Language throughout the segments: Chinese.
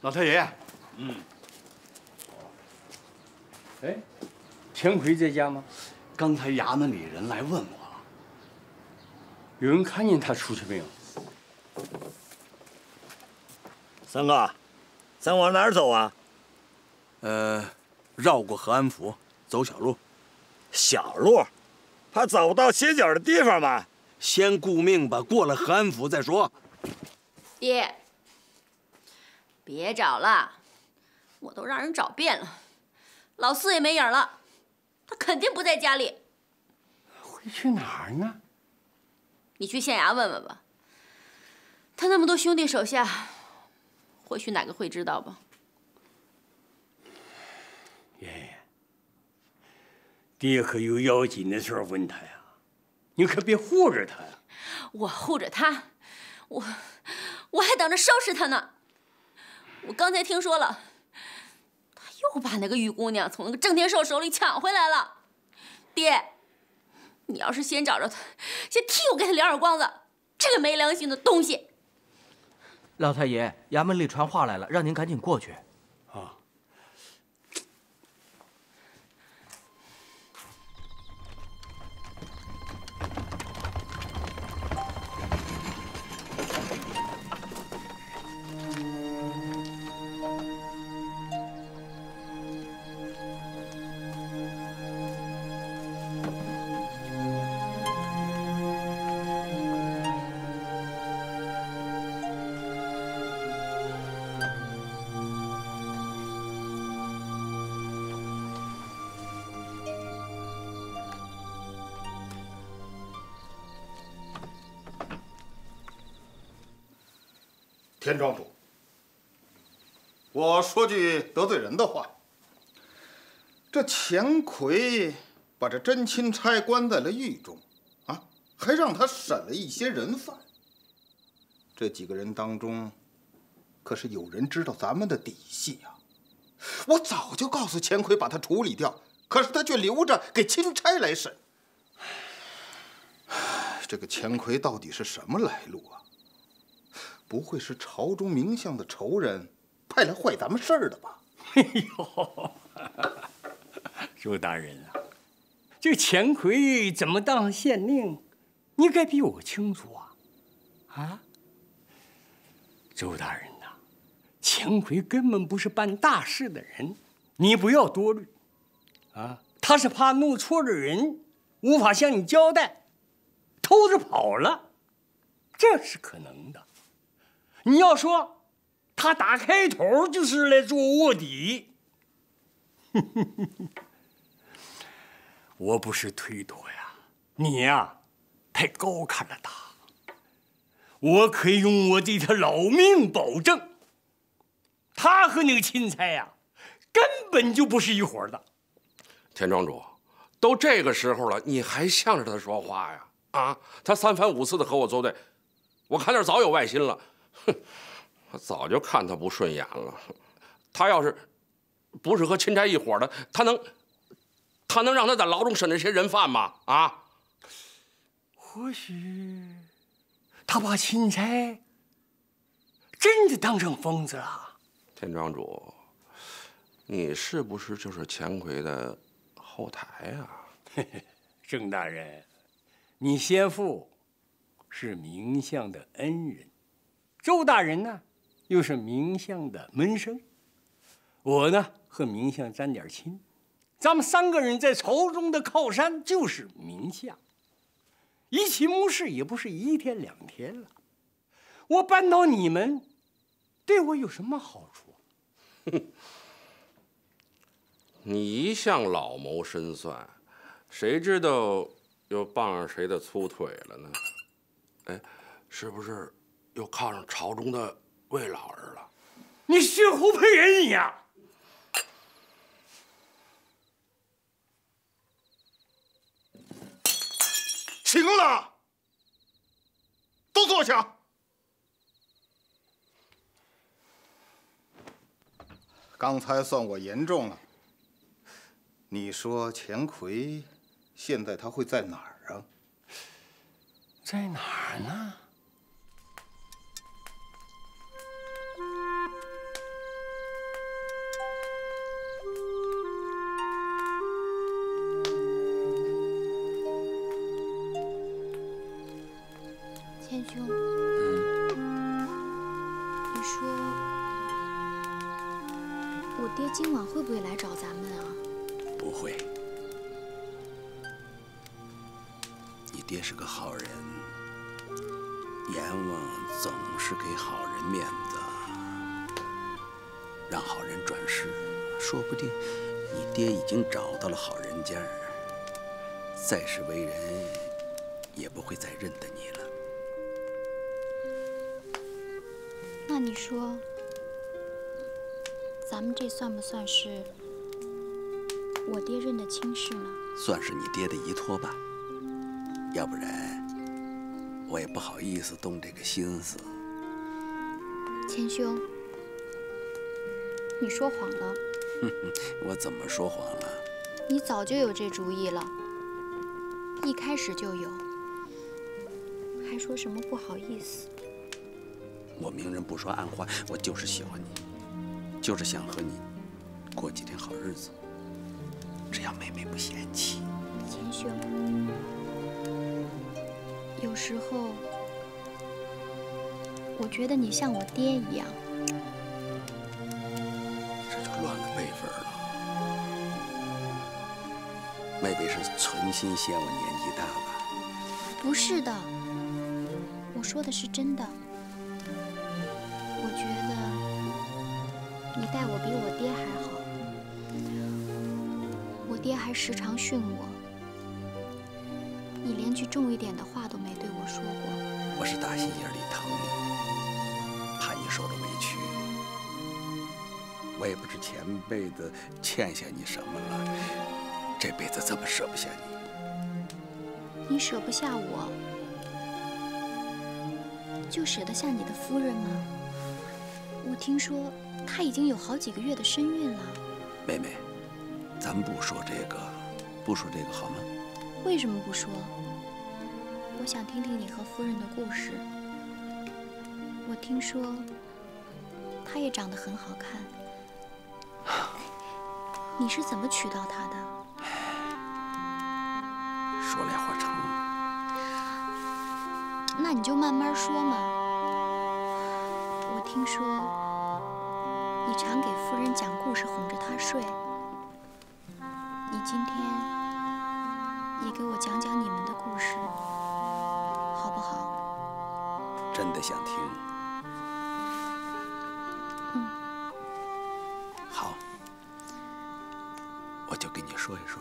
老太爷，哎，钱奎在家吗？刚才衙门里人来问我了，有人看见他出去没有？三哥，咱往哪儿走啊？绕过和安府，走小路。小路，怕找不到歇脚的地方吗？先顾命吧，过了和安府再说。爹，别找了，我都让人找遍了，老四也没影了，他肯定不在家里。会去哪儿呢？你去县衙问问吧，他那么多兄弟手下，或许哪个会知道吧。爷爷，爹可有要紧的事儿问他呀，你可别护着他呀。我护着他，我还等着收拾他呢。我刚才听说了，他又把那个玉姑娘从那个郑天寿手里抢回来了。爹，你要是先找着他，先替我给他两耳光子，这个没良心的东西！老太爷，衙门里传话来了，让您赶紧过去。啊。田庄主，我说句得罪人的话，这钱奎把这甄钦差关在了狱中，啊，还让他审了一些人犯。这几个人当中，可是有人知道咱们的底细呀。我早就告诉钱奎把他处理掉，可是他却留着给钦差来审。这个钱奎到底是什么来路啊？不会是朝中名相的仇人派来坏咱们事儿的吧？哎呦，周大人啊，这个钱奎怎么当县令，你该比我清楚啊！啊，周大人呐，钱奎根本不是办大事的人，你不要多虑。啊，他是怕弄错了人，无法向你交代，偷着跑了，这是可能的。你要说他打开头就是来做卧底，我不是推脱呀，你呀太高看了他。我可以用我对他老命保证，他和那个钦差呀根本就不是一伙的。田庄主，都这个时候了，你还向着他说话呀？啊，他三番五次的和我作对，我看他早有外心了。哼，我早就看他不顺眼了。他要是不是和钦差一伙的，他能让他在牢中审这些人犯吗？啊？或许他把钦差真的当成疯子了。田庄主，你是不是就是钱奎的后台呀？郑大人，你先父是名相的恩人。周大人呢，又是名相的门生，我呢和名相沾点亲，咱们三个人在朝中的靠山就是名相，一起谋事也不是一天两天了。我扳倒你们，对我有什么好处？你一向老谋深算，谁知道又傍上谁的粗腿了呢？哎，是不是又靠上朝中的魏老儿了？你血口喷人呀！行了，都坐下。刚才算我言重了。你说钱奎现在他会在哪儿啊？在哪儿呢？说，我爹今晚会不会来找咱们啊？不会。你爹是个好人，阎王总是给好人面子，让好人转世，说不定你爹已经找到了好人家，在世为人也不会再认得你了。那你说，咱们这算不算是我爹认的亲事呢？算是你爹的遗托吧，要不然我也不好意思动这个心思。千兄，你说谎了。我怎么说谎了？你早就有这主意了，一开始就有，还说什么不好意思。我明人不说暗话，我就是喜欢你，就是想和你过几天好日子。只要妹妹不嫌弃。千兄，有时候我觉得你像我爹一样。这就乱了辈分了。妹妹是存心嫌我年纪大吧？不是的，我说的是真的。我觉得你待我比我爹还好，我爹还时常训我，你连句重一点的话都没对我说过。我是打心眼里疼你，怕你受了委屈。我也不知前辈子欠下你什么了，这辈子怎么舍不下你？你舍不下我，就舍得下你的夫人吗？我听说她已经有好几个月的身孕了。妹妹，咱们不说这个，不说这个好吗？为什么不说？我想听听你和夫人的故事。我听说她也长得很好看，你是怎么娶到她的？说来话长，那你就慢慢说嘛。我听说你常给夫人讲故事哄着她睡，你今天也给我讲讲你们的故事，好不好？真的想听。好，我就跟你说一说。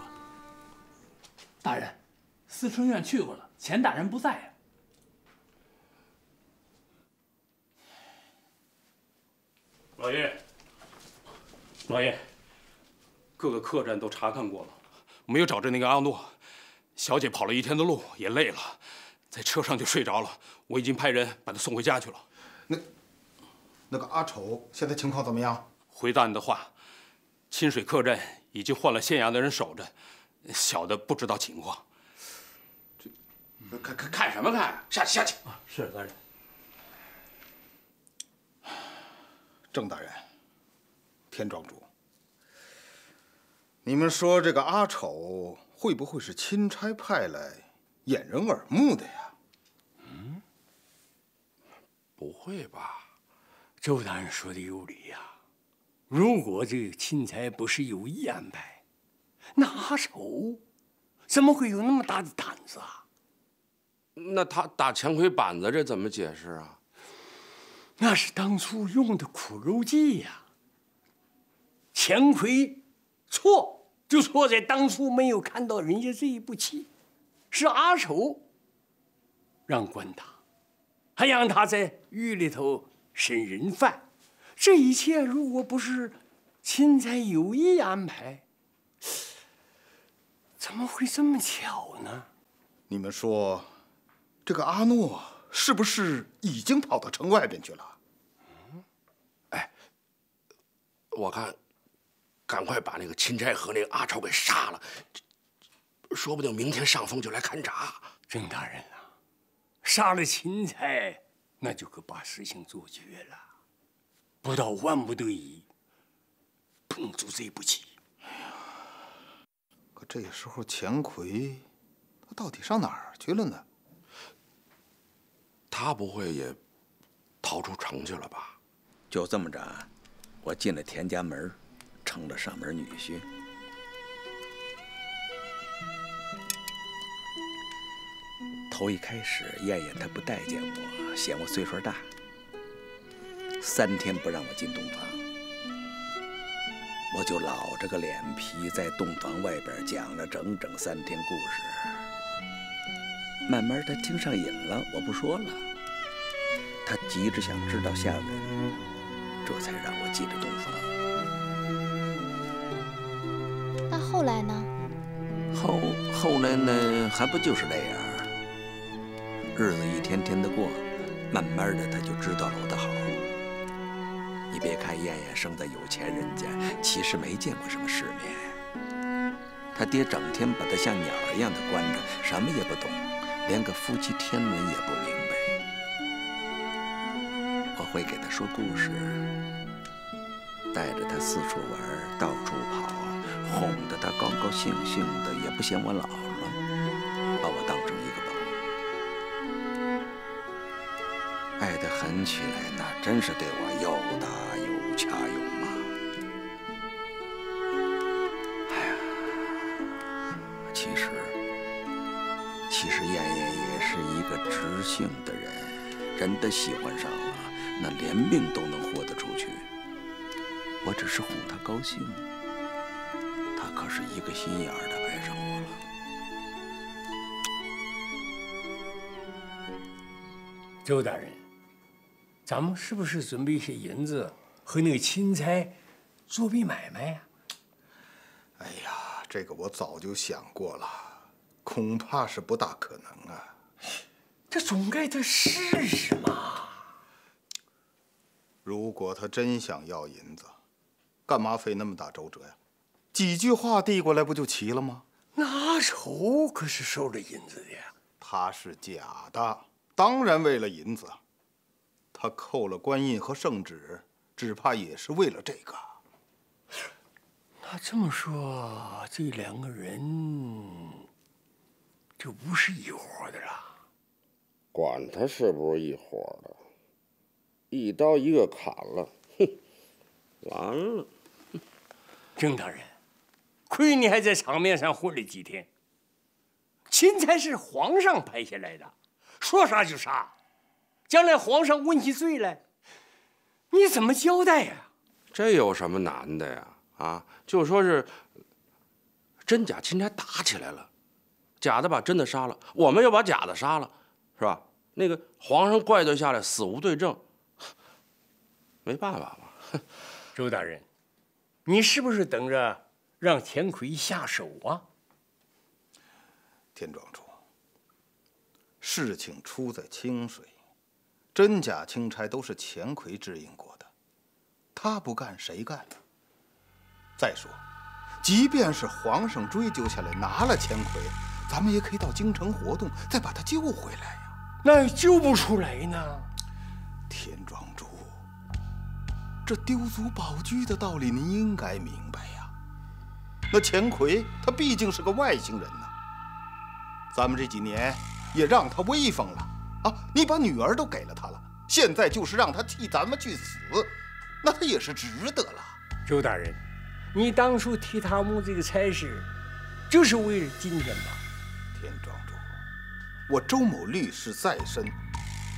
大人，思春院去过了，钱大人不在呀。老爷，各个客栈都查看过了，没有找着那个阿诺。小姐跑了一天的路，也累了，在车上就睡着了。我已经派人把她送回家去了。那个阿丑现在情况怎么样？回答你的话，清水客栈已经换了县衙的人守着，小的不知道情况。看什么看？下去下去。是大人。郑大人，田庄主，你们说这个阿丑会不会是钦差派来掩人耳目的呀？不会吧？周大人说的有理呀。如果这个钦差不是有意安排，那阿丑怎么会有那么大的胆子啊？那他打钱魁板子，这怎么解释啊？那是当初用的苦肉计呀。钱魁错就错在当初没有看到人家这一步棋，是阿丑让关他，还让他在狱里头审人犯。这一切如果不是钦差有意安排，怎么会这么巧呢？你们说，这个阿诺是不是已经跑到城外边去了？我看，赶快把那个钦差和那个阿丑给杀了，说不定明天上峰就来勘察。郑大人啊，杀了钦差，那就可把事情做绝了。不到万不得已，不能做这步棋。可这时候钱魁，他到底上哪儿去了呢？他不会也逃出城去了吧？就这么着，我进了田家门，成了上门女婿。头一开始，燕燕她不待见我，嫌我岁数大，3天不让我进洞房，我就老着个脸皮在洞房外边讲了整整3天故事。慢慢她听上瘾了，我不说了，她急着想知道下文，这才让我进了洞房。那后来呢？后来呢，还不就是那样？日子一天天的过，慢慢的他就知道了我的好。你别看燕燕生在有钱人家，其实没见过什么世面。他爹整天把他像鸟一样的关着，什么也不懂，连个夫妻天伦也不明白。我会给他说故事，带着他四处玩，到处跑，哄得他高高兴兴的，也不嫌我老了，把我当成一个宝。爱得狠起来，那真是对我又打又掐又骂。哎呀，其实燕燕也是一个直性的人，真的喜欢上了，那连命都能豁得出去。我只是哄她高兴，她可是一个心眼儿的爱上我了。周大人，咱们是不是准备一些银子和那个钦差做笔买卖呀？哎呀，这个我早就想过了，恐怕是不大可能啊。这总该他试试嘛。如果他真想要银子，干嘛费那么大周折呀？几句话递过来不就齐了吗？那仇可是收着银子的呀。他是假的，当然为了银子。他扣了官印和圣旨，只怕也是为了这个。那这么说，这2个人就不是一伙的了。管他是不是一伙的，一刀一个砍了，哼，完了。郑大人，亏你还在场面上混了几天。钦差是皇上派下来的，说杀就杀。将来皇上问起罪来，你怎么交代呀？这有什么难的呀？啊，就说是真假钦差打起来了，假的把真的杀了，我们又把假的杀了，是吧？那个皇上怪罪下来，死无对证，没办法嘛。周大人，你是不是等着让田奎下手啊？田庄主，事情出在清水。真假钦差都是钱奎指引过的，他不干谁干呢？再说，即便是皇上追究下来拿了钱奎，咱们也可以到京城活动，再把他救回来呀。那救不出来呢？田庄主，这丢卒保车的道理您应该明白呀。那钱奎他毕竟是个外星人呐，咱们这几年也让他威风了。啊！你把女儿都给了他了，现在就是让他替咱们去死，那他也是值得了。周大人，你当初替他募这个差事，就是为了今天吧？田庄主，我周某律师在身，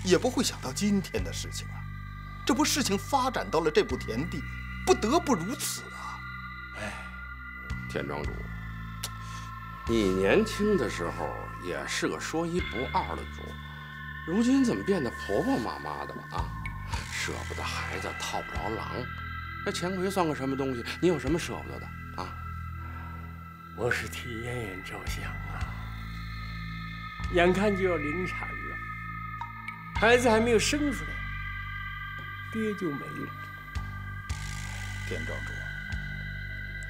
也不会想到今天的事情啊。这不，事情发展到了这步田地，不得不如此啊。哎，田庄主，你年轻的时候也是个说一不二的主。如今怎么变得婆婆妈妈的了啊？舍不得孩子套不着狼，这钱奎算个什么东西？你有什么舍不得的啊？我是替燕燕着想啊，眼看就要临产了，孩子还没有生出来，爹就没了。田庄主，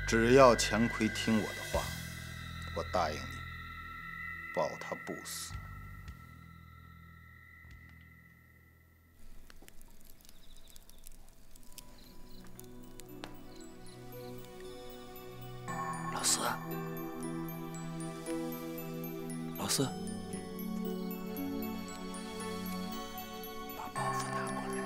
只要钱奎听我的话，我答应你，保他不死。老四，把包袱拿过来。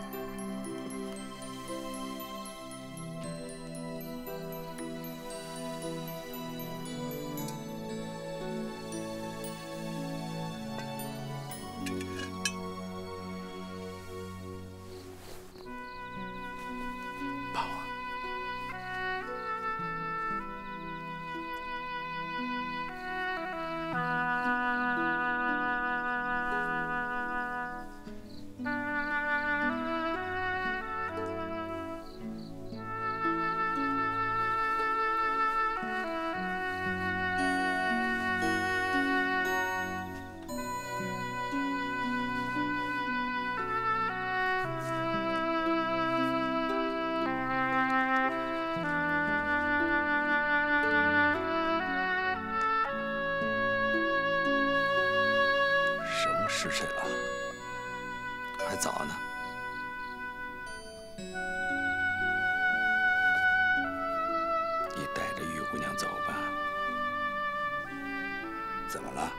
是谁了？还早呢。你带着玉姑娘走吧。怎么了？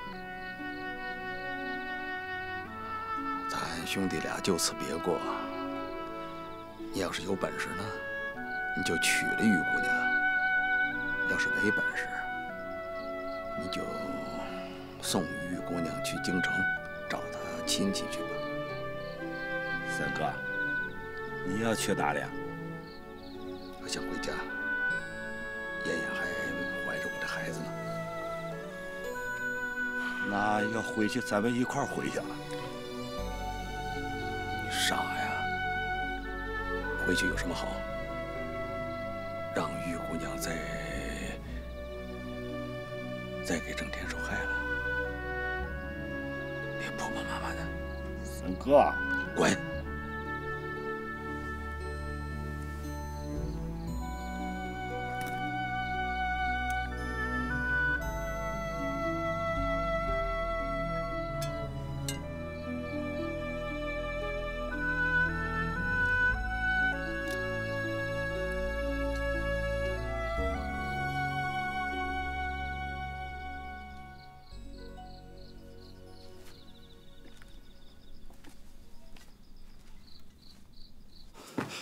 咱兄弟俩就此别过。你要是有本事呢，你就娶了玉姑娘；要是没本事，你就送玉姑娘去京城找她亲戚去吧。三哥，你要去哪里啊？我想回家，妍妍还怀着我的孩子呢。那要回去，咱们一块儿回去啊。你傻呀？回去有什么好？让玉姑娘再给郑天受害了，别婆婆妈妈的。三哥，滚！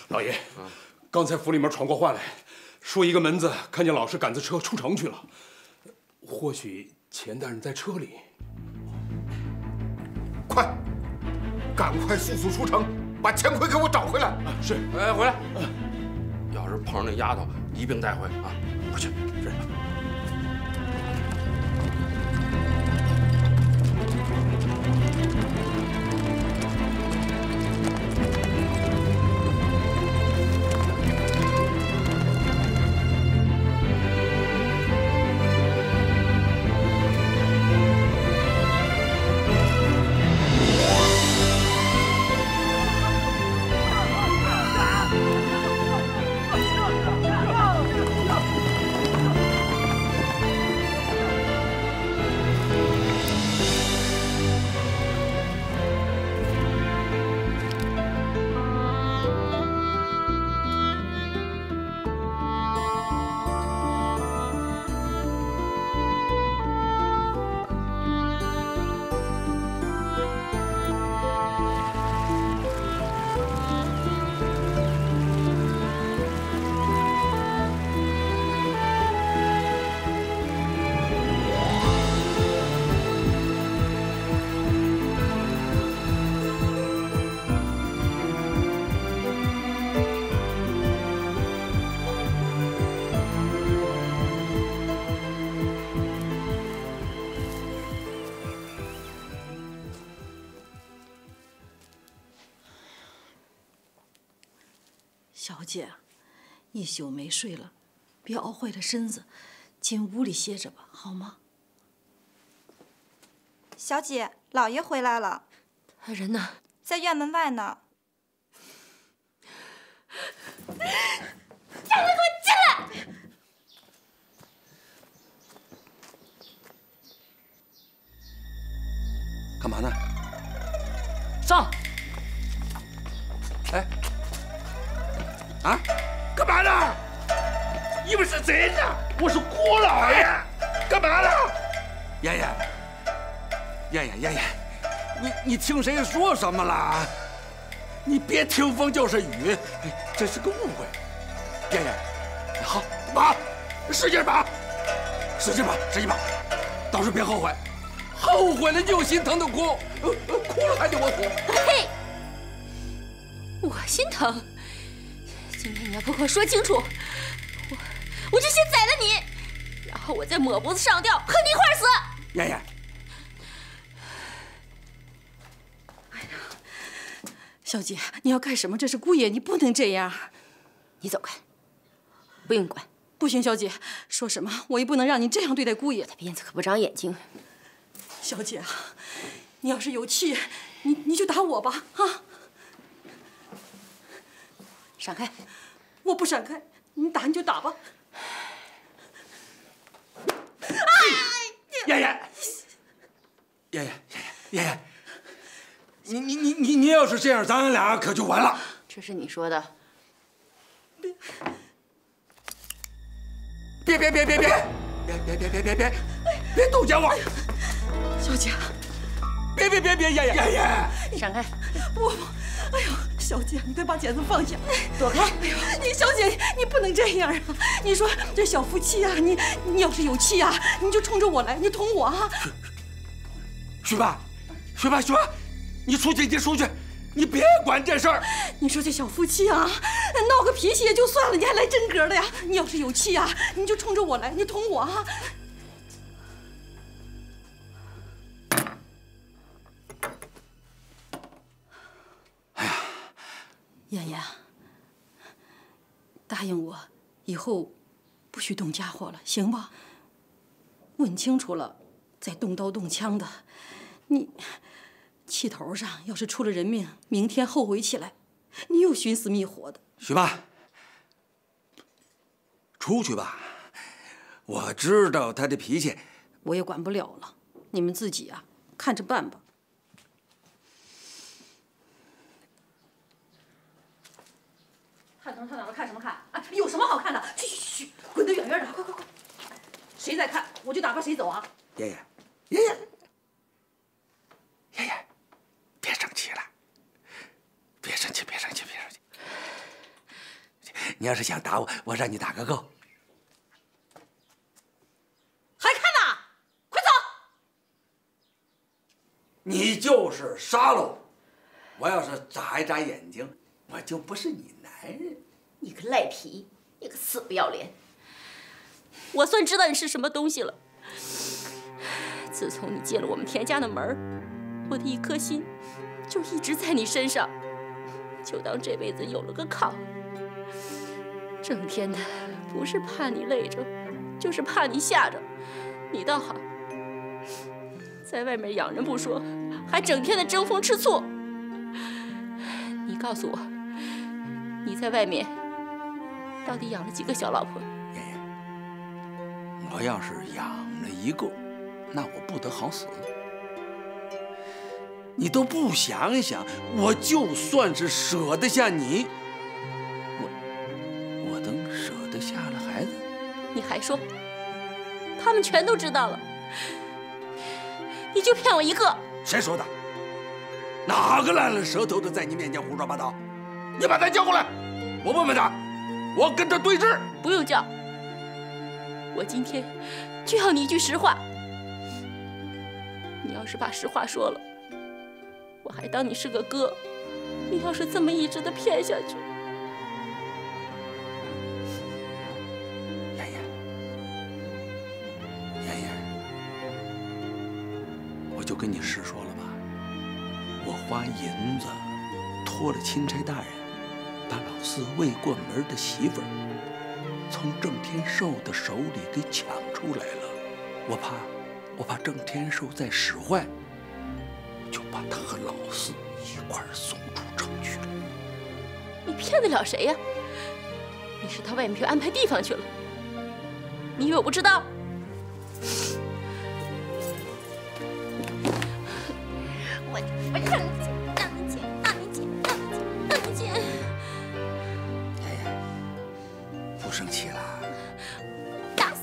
老爷，刚才府里面传过话来，说一个门子看见老师赶着车出城去了，或许钱大人在车里。快，赶快速速出城，把钱奎给我找回来。是，哎，回来。要是碰上那丫头，一并带回啊！快去。是。小姐，一宿没睡了，别熬坏了身子，进屋里歇着吧，好吗？小姐，老爷回来了。他人呢？在院门外呢。让他给我进来！干嘛呢？上！哎，啊，干嘛呢？你们是谁呢？我是郭老爷，干嘛呢？妍妍，妍妍，你听谁说什么了？你别听风就是雨，这是个误会。妍妍，好，拔，使劲拔，使劲拔，使劲拔，到时候别后悔，后悔了就心疼的哭，哭了还得我苦。呸！我心疼。今天你要不给我说清楚，我就先宰了你，然后我再抹脖子上吊，和你一块儿死。妍妍，哎呀，小姐，你要干什么？这是姑爷，你不能这样。你走开，不用管。不行，小姐，说什么我也不能让你这样对待姑爷。他辫子可不长眼睛。小姐啊，你要是有气，你就打我吧，啊！闪开！我不闪开，你打你就打吧。妍妍，妍妍，你要是这样，咱俩可就完了。这是你说的。别动讲我！小姐，别，爷爷，闪开！不，哎呦，小姐，你快把剪子放下，躲开！哎呦，你小姐，你不能这样啊！你说这小夫妻啊，你要是有气啊，你就冲着我来，你捅我啊！雪爸，你出去，你别管这事儿。你说这小夫妻啊，闹个脾气也就算了，你还来真格的呀？你要是有气啊，你就冲着我来，你捅我啊！哎呀，妍妍，答应我，以后不许动家伙了，行吧？问清楚了，再动刀动枪的，你气头上要是出了人命，明天后悔起来，你又寻死觅活的。许爸，出去吧，我知道他的脾气，我也管不了了，你们自己啊，看着办吧。探头探脑的看什么看？啊，有什么好看的？去，滚得远远的，快！谁在看，我就打发谁走啊！爷爷，别生气了，别生气！你要是想打我，我让你打个够。还看呢？快走！你就是杀了我，我要是眨一眨眼睛，我就不是你男人。你个赖皮，你个死不要脸！我算知道你是什么东西了。自从你进了我们田家的门，我的一颗心就一直在你身上，就当这辈子有了个靠。整天的不是怕你累着，就是怕你吓着。你倒好，在外面养人不说，还整天的争风吃醋。你告诉我，你在外面到底养了几个小老婆？爷爷，我要是养了一个，那我不得好死。你都不想一想，我就算是舍得下你，我能舍得下了孩子？你还说，他们全都知道了，你就骗我一个？谁说的？哪个烂了舌头的在你面前胡说八道？你把他叫过来，我问问他，我跟他对质。不用叫，我今天就要你一句实话。你要是把实话说了，我还当你是个哥。你要是这么一直的骗下去，妍妍，我就跟你实说了吧，我花银子托了钦差大人，把老四未过门的媳妇儿从郑天寿的手里给抢出来了。我怕郑天寿再使坏，就把他和老四一块儿送出城去了。你骗得了谁呀？你是他外面去安排地方去了，你以为我不知道？我让你捡！爷爷，不生气了？打死！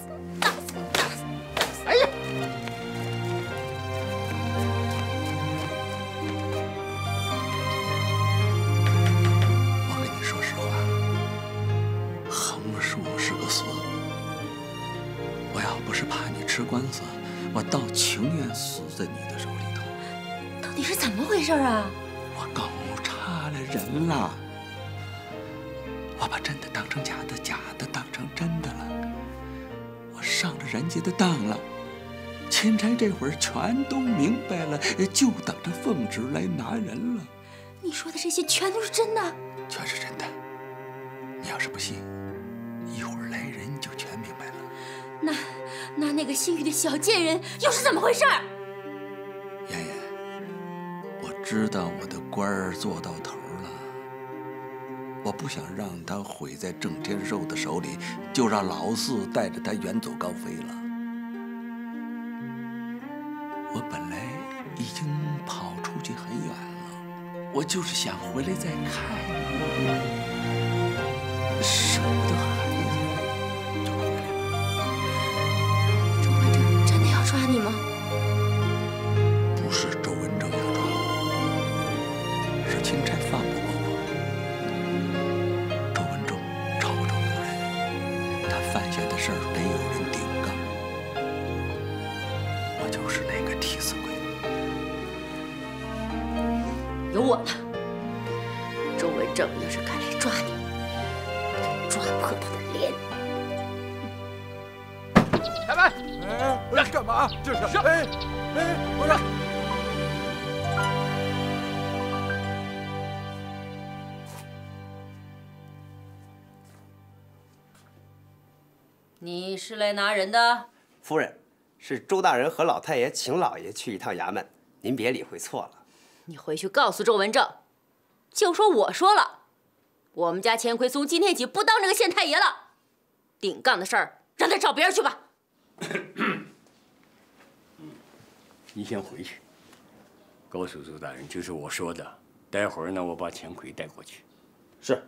哎呀！我跟你说实话，横竖是个死。我要不是怕你吃官司，我倒情愿死在你的手里头。到底是怎么回事啊？我搞差了人了，我把真的当成假的，假的当成真的了，我上了人家的当了。钦差这会儿全都明白了，就等着奉旨来拿人了。你说的这些全都是真的？全是真的。你要是不信，一会儿来人就全明白了。那个姓于的小贱人又是怎么回事？妍妍，我知道我的官儿做到头了，我不想让他毁在郑天寿的手里，就让老四带着他远走高飞了。我本来已经跑出去很远了，我就是想回来再看你，舍不得孩子，就回来了。周文正真的要抓你吗？不是周文正要抓我，是钦差放不过我。周文正朝中有人，他犯下的事儿得有人顶杠，我就是那个替死鬼。有我呢。周文正要是敢来抓你，我就抓破他的脸。开门！让干嘛？这是我让。你是来拿人的？夫人，是周大人和老太爷请老爷去一趟衙门，您别理会错了。你回去告诉周文正，就说我说了，我们家钱奎从今天起不当这个县太爷了，顶杠的事儿让他找别人去吧。你先回去，告诉周大人，就是我说的。待会儿呢，我把钱奎带过去。是。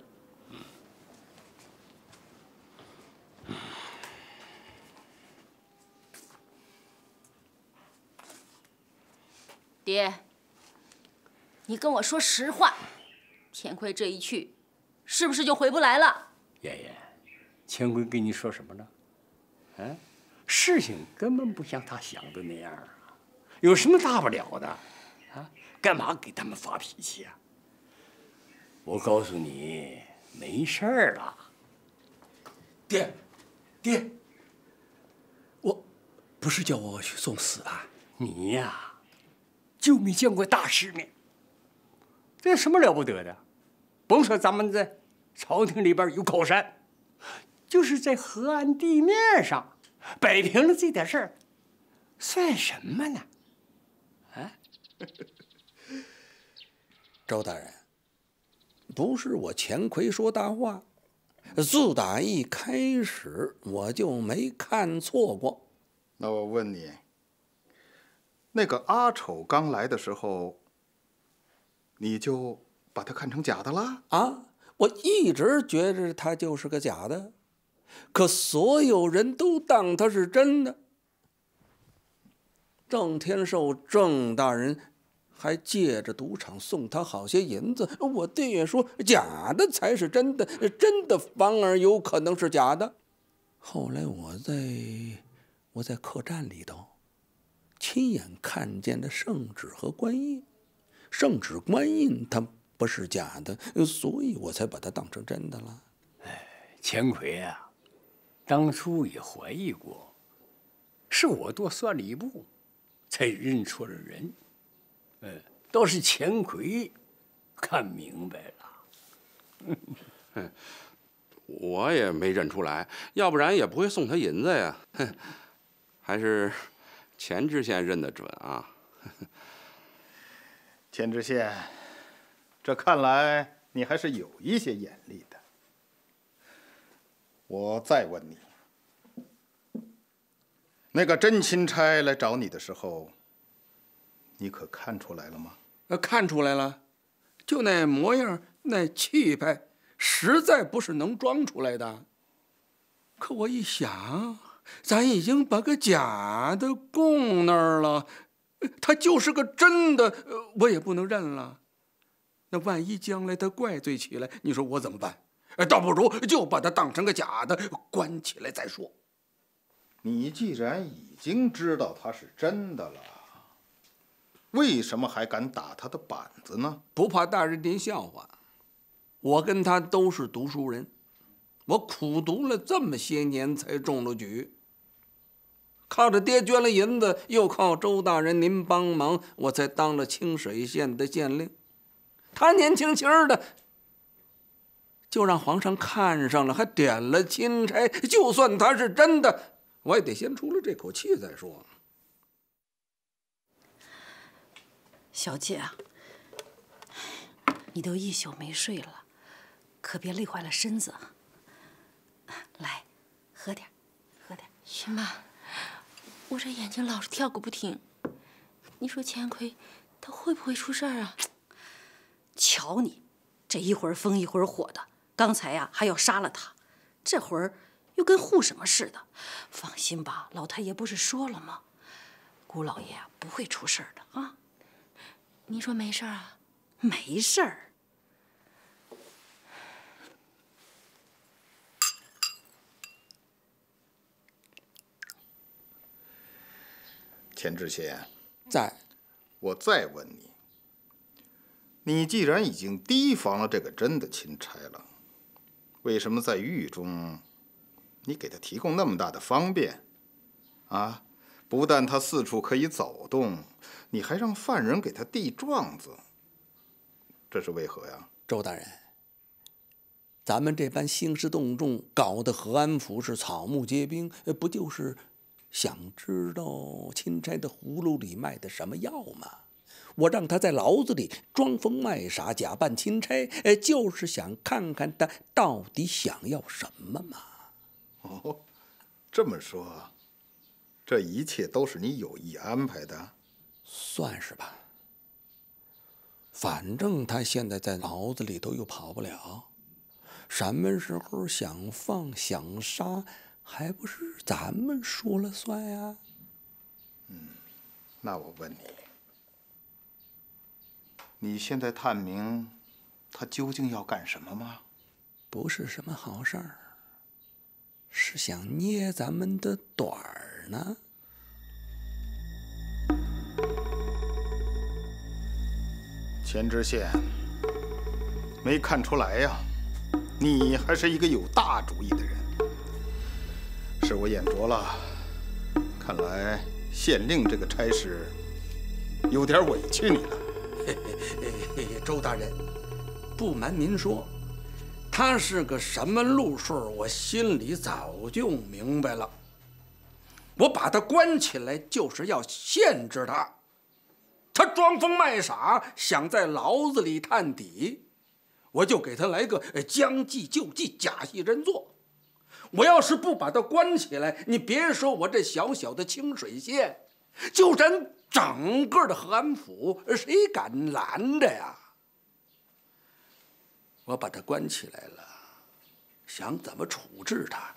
爹，你跟我说实话，钱奎这一去，是不是就回不来了？爷爷，钱奎跟你说什么了？啊，事情根本不像他想的那样啊，有什么大不了的？啊，干嘛给他们发脾气啊？我告诉你，没事儿了。爹，我不是叫我去送死啊？你呀，就没见过大世面。这有什么了不得的？甭说咱们在朝廷里边有靠山，就是在河岸地面上摆平了这点事儿，算什么呢？啊？周大人，不是我钱奎说大话，自打一开始我就没看错过。那我问你，那个阿丑刚来的时候，你就把他看成假的了？啊，我一直觉着他就是个假的，可所有人都当他是真的。郑天寿郑大人还借着赌场送他好些银子，我爹也说假的才是真的，真的反而有可能是假的。后来我在客栈里头亲眼看见了圣旨和官印，圣旨官印它不是假的，所以我才把它当成真的了。钱奎啊，当初也怀疑过，是我多算了一步，才认错了人。倒是钱奎看明白了。我也没认出来，要不然也不会送他银子呀。还是钱知县认得准啊。钱知县，这看来你还是有一些眼力的。我再问你，那个真钦差来找你的时候，你可看出来了吗？看出来了，就那模样，那气派，实在不是能装出来的。可我一想，咱已经把个假的供那儿了，他就是个真的，我也不能认了。那万一将来他怪罪起来，你说我怎么办？倒不如就把他当成个假的，关起来再说。你既然已经知道他是真的了，为什么还敢打他的板子呢？不怕大人您笑话，我跟他都是读书人，我苦读了这么些年才中了举，靠着爹捐了银子，又靠周大人您帮忙，我才当了清水县的县令。他年轻轻的就让皇上看上了，还点了钦差，就算他是真的，我也得先出了这口气再说。小姐啊，你都一宿没睡了，可别累坏了身子啊。来，喝点，喝点。姨妈，我这眼睛老是跳个不停，你说钱奎他会不会出事儿啊？瞧你，这一会儿风一会儿火的，刚才呀还要杀了他，这会儿又跟护什么似的。放心吧，老太爷不是说了吗？姑老爷不会出事儿的啊。您说没事儿啊？没事儿。钱知县，在。我再问你，你既然已经提防了这个真的钦差了，为什么在狱中，你给他提供那么大的方便？啊，不但他四处可以走动，你还让犯人给他递状子，这是为何呀？周大人，咱们这般兴师动众，搞得和安府是草木皆兵，不就是想知道钦差的葫芦里卖的什么药吗？我让他在牢子里装疯卖傻，假扮钦差，就是想看看他到底想要什么嘛。哦，这么说，这一切都是你有意安排的？算是吧。反正他现在在牢子里头又跑不了，什么时候想放想杀，还不是咱们说了算呀？那我问你，你现在探明他究竟要干什么吗？不是什么好事儿，是想捏咱们的短儿呢。钱知县，没看出来呀，你还是一个有大主意的人。是我眼拙了，看来县令这个差事有点委屈你了。周大人，不瞒您说，他是个什么路数，我心里早就明白了。我把他关起来，就是要限制他。他装疯卖傻，想在牢子里探底，我就给他来个将计就计，假戏真做。我要是不把他关起来，你别说我这小小的清水县，就咱整个的和安府，谁敢拦着呀？我把他关起来了，想怎么处置他，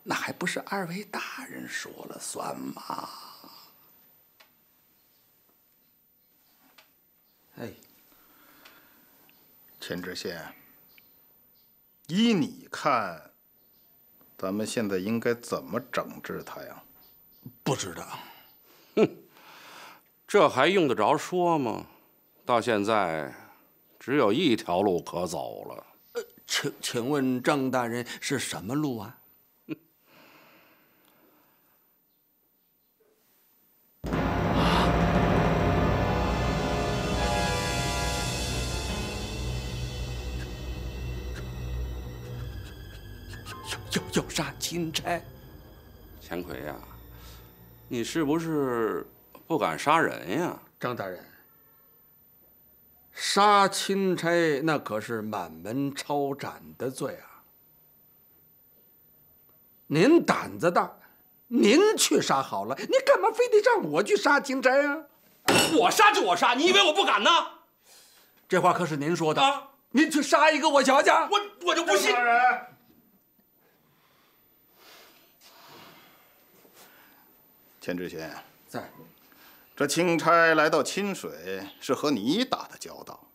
那还不是二位大人说了算吗？哎，钱知县，依你看，咱们现在应该怎么整治他呀？不知道。哼，这还用得着说吗？到现在，只有一条路可走了。请问郑大人是什么路啊？要杀钦差？钱奎呀，你是不是不敢杀人呀？张大人，杀钦差那可是满门抄斩的罪啊！您胆子大，您去杀好了，你干嘛非得让我去杀钦差啊？我杀就我杀，你以为我不敢呢？这话可是您说的啊！您去杀一个我瞧瞧。我就不信。钱知县，在。这钦差来到清水，是和你打的交道，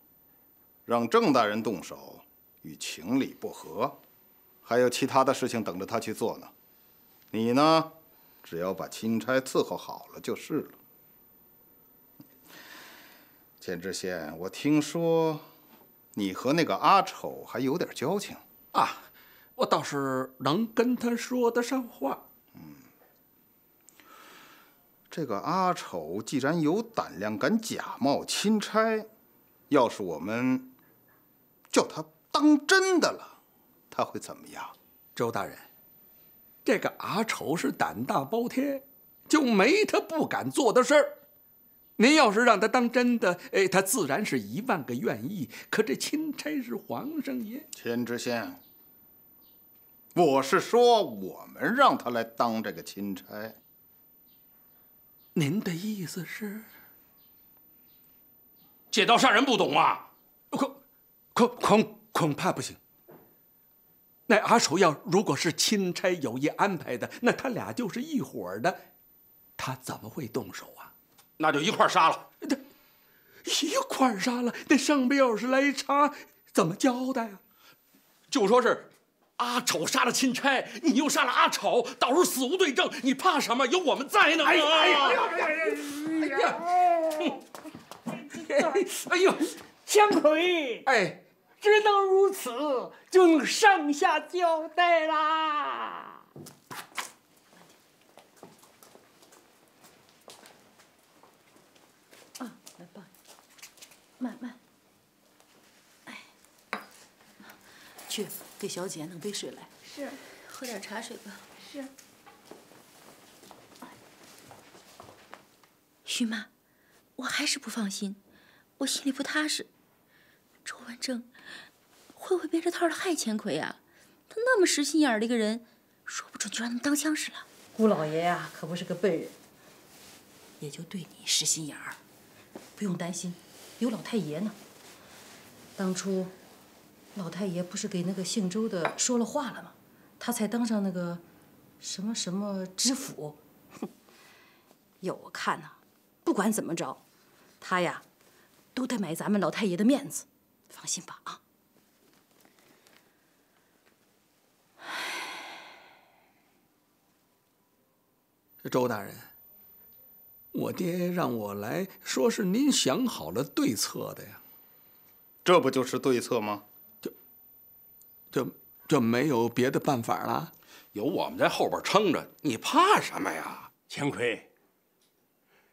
让郑大人动手，与情理不合，还有其他的事情等着他去做呢。你呢，只要把钦差伺候好了就是了。钱知县，我听说你和那个阿丑还有点交情啊，我倒是能跟他说得上话。这个阿丑既然有胆量敢假冒钦差，要是我们叫他当真的了，他会怎么样？周大人，这个阿丑是胆大包天，就没他不敢做的事儿。您要是让他当真的，他自然是10000个愿意。可这钦差是皇上爷。钱知县，我是说我们让他来当这个钦差。您的意思是？借刀杀人不懂啊？恐怕不行。那阿丑如果是钦差有意安排的，那他俩就是一伙的，他怎么会动手啊？那就一块杀了。一块杀了，那上边要是来查，怎么交代啊？就说是阿丑杀了钦差，你又杀了阿丑，到时候死无对证，你怕什么？有我们在呢！哎呦，姜魁，哎，只能如此，就能上下交代啦。啊，来吧，慢慢。哎，去给小姐弄杯水来。是，喝点茶水吧。是。徐妈，我还是不放心，我心里不踏实。周文正会不会编这套的害钱魁啊？他那么实心眼的一个人，说不准就让他们当枪使了。姑老爷呀，可不是个笨人，也就对你实心眼儿。不用担心，有老太爷呢。当初老太爷不是给那个姓周的说了话了吗？他才当上那个什么什么知府。要我看呐，不管怎么着，他呀都得买咱们老太爷的面子。放心吧，啊。周大人，我爹让我来说是您想好了对策的呀。这不就是对策吗？就没有别的办法了？有我们在后边撑着，你怕什么呀？姜魁，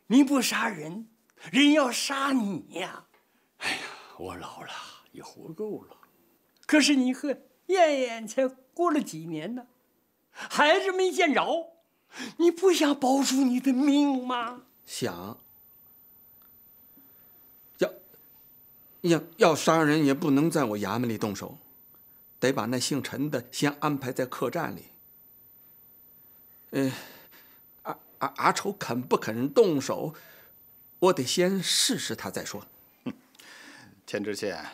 你不杀人，人要杀你呀！哎呀，我老了，也活够了。可是你和燕燕才过了几年呢，孩子没见着，你不想保住你的命吗？想。要杀人也不能在我衙门里动手，得把那姓陈的先安排在客栈里。阿丑肯不肯动手，我得先试试他再说。钱知县，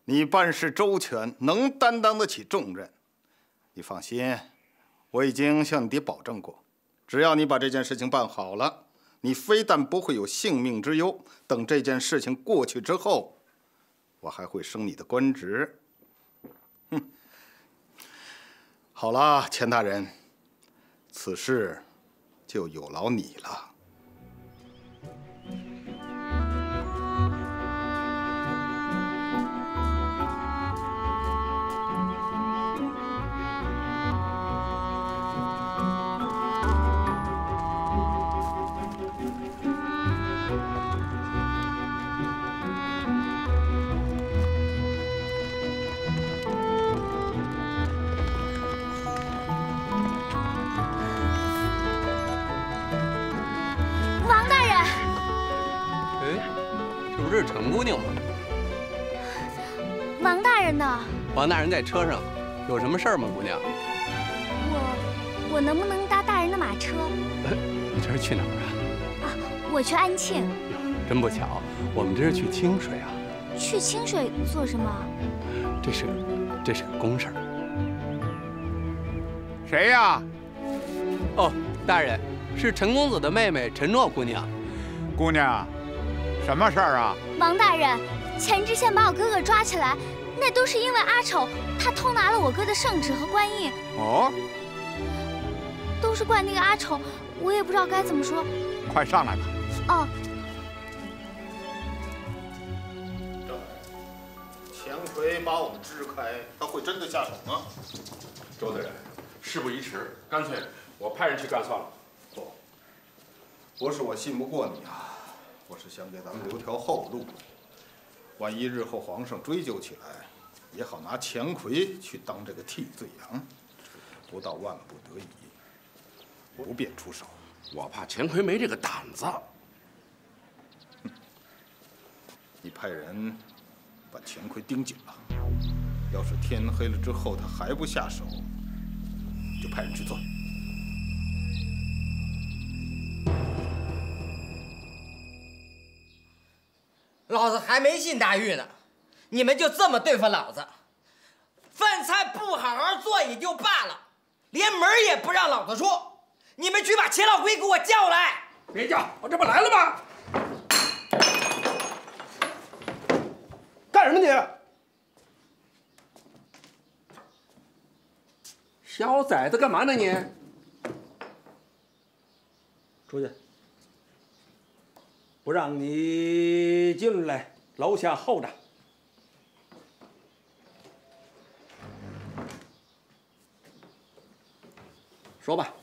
你办事周全，能担当得起重任。你放心，我已经向你爹保证过，只要你把这件事情办好了，你非但不会有性命之忧，等这件事情过去之后，我还会升你的官职。好了，钱大人，此事就有劳你了。是陈姑娘吗？王大人呢？王大人在车上，有什么事儿吗，姑娘？我能不能搭大人的马车？你这是去哪儿啊？啊，我去安庆。哟，真不巧，我们这是去清水啊。去清水做什么？这是个公事儿。谁呀？哦，大人，是陈公子的妹妹陈诺姑娘。姑娘。什么事儿啊？王大人，钱知县把我哥哥抓起来，那都是因为阿丑他偷拿了我哥的圣旨和官印。哦，都是怪那个阿丑，我也不知道该怎么说。快上来吧。哦。钱奎把我们支开，他会真的下手吗？周大人，事不宜迟，干脆我派人去干算了。不是我信不过你啊。我是想给咱们留条后路，万一日后皇上追究起来，也好拿钱奎去当这个替罪羊，不到万不得已，不便出手。我怕钱奎没这个胆子。你派人把钱奎盯紧了，要是天黑了之后他还不下手，就派人去做。老子还没进大狱呢，你们就这么对付老子？饭菜不好好做也就罢了，连门也不让老子出！你们去把钱老龟给我叫来！别叫，我这不来了吗？干什么你？小崽子干嘛呢你？出去！不让你进来，楼下候着。说吧，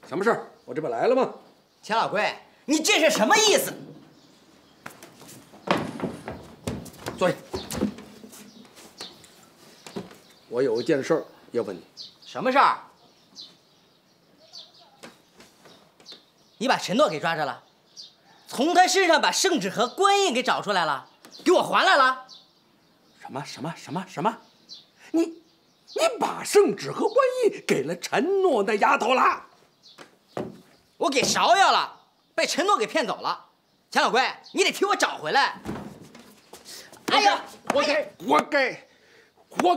什么事儿？我这不来了吗？钱老龟，你这是什么意思？坐下。我有一件事儿要问你。什么事儿？你把陈诺给抓着了，从他身上把圣旨和官印给找出来了，给我还来了。什么？你把圣旨和官印给了陈诺那丫头了？我给芍药了，被陈诺给骗走了。钱老龟，你得替我找回来。哎呀，活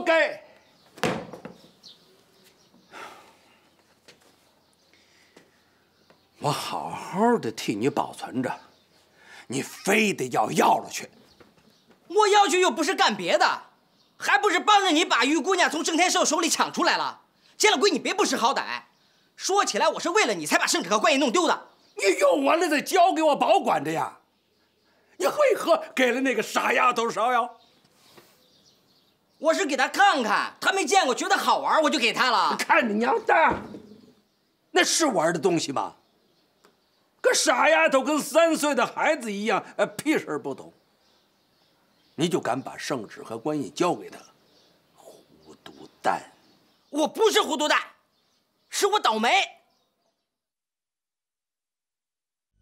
该！我好好的替你保存着，你非得要了去。我要去又不是干别的，还不是帮着你把玉姑娘从郑天寿手里抢出来了。钱老龟，你别不识好歹。说起来，我是为了你才把圣旨和官印弄丢的。你用完了再交给我保管着呀。你为何给了那个傻丫头芍药？我是给她看看，她没见过，觉得好玩，我就给她了。看你娘的，那是玩的东西吗？个傻丫头跟3岁的孩子一样，屁事不懂。你就敢把圣旨和官印交给他，糊涂蛋！我不是糊涂蛋，是我倒霉。